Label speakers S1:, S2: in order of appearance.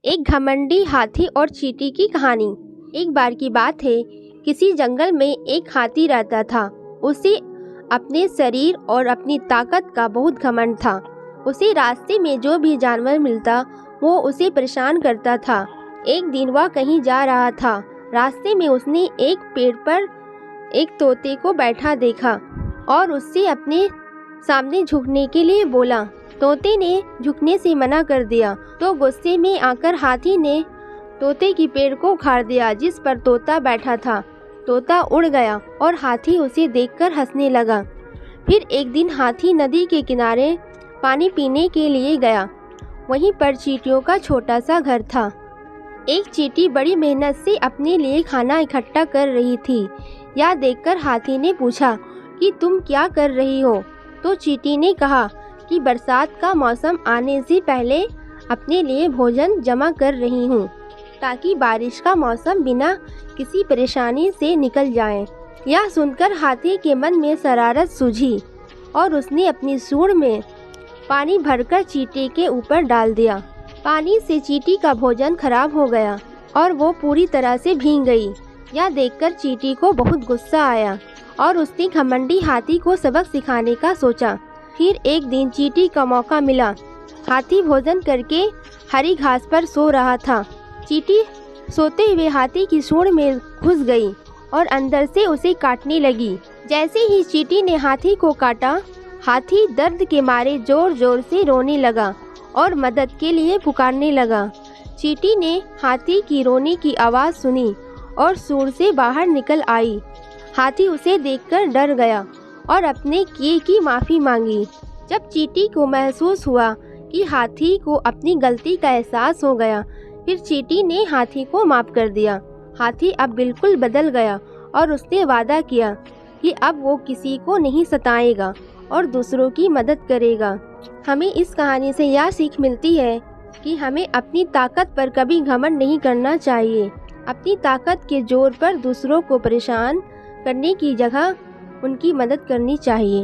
S1: एक घमंडी हाथी और चींटी की कहानी। एक बार की बात है, किसी जंगल में एक हाथी रहता था। उसे अपने शरीर और अपनी ताकत का बहुत घमंड था। उसे रास्ते में जो भी जानवर मिलता वो उसे परेशान करता था। एक दिन वह कहीं जा रहा था। रास्ते में उसने एक पेड़ पर एक तोते को बैठा देखा और उससे अपने सामने झुकने के लिए बोला। तोते ने झुकने से मना कर दिया तो गुस्से में आकर हाथी ने तोते की पेड़ को उखाड़ दिया जिस पर तोता बैठा था। तोता उड़ गया और हाथी उसे देखकर हंसने लगा। फिर एक दिन हाथी नदी के किनारे पानी पीने के लिए गया। वहीं पर चींटियों का छोटा सा घर था। एक चींटी बड़ी मेहनत से अपने लिए खाना इकट्ठा कर रही थी। यह देखकर हाथी ने पूछा कि तुम क्या कर रही हो? तो चींटी ने कहा कि बरसात का मौसम आने से पहले अपने लिए भोजन जमा कर रही हूँ ताकि बारिश का मौसम बिना किसी परेशानी से निकल जाए। यह सुनकर हाथी के मन में शरारत सूझी और उसने अपनी सूंड में पानी भरकर चींटी के ऊपर डाल दिया। पानी से चींटी का भोजन खराब हो गया और वो पूरी तरह से भीग गई। यह देखकर चींटी को बहुत गुस्सा आया और उसने घमंडी हाथी को सबक सिखाने का सोचा। फिर एक दिन चींटी का मौका मिला। हाथी भोजन करके हरी घास पर सो रहा था। चींटी सोते हुए हाथी की सूंड में घुस गई और अंदर से उसे काटने लगी। जैसे ही चींटी ने हाथी को काटा, हाथी दर्द के मारे जोर जोर से रोने लगा और मदद के लिए पुकारने लगा। चींटी ने हाथी की रोने की आवाज़ सुनी और सूंड से बाहर निकल आई। हाथी उसे देखकर डर गया और अपने किए की माफ़ी मांगी। जब चींटी को महसूस हुआ कि हाथी को अपनी गलती का एहसास हो गया, फिर चींटी ने हाथी को माफ़ कर दिया। हाथी अब बिल्कुल बदल गया और उसने वादा किया कि अब वो किसी को नहीं सताएगा और दूसरों की मदद करेगा। हमें इस कहानी से यह सीख मिलती है कि हमें अपनी ताकत पर कभी घमंड नहीं करना चाहिए। अपनी ताकत के जोर पर दूसरों को परेशान करने की जगह उनकी मदद करनी चाहिए।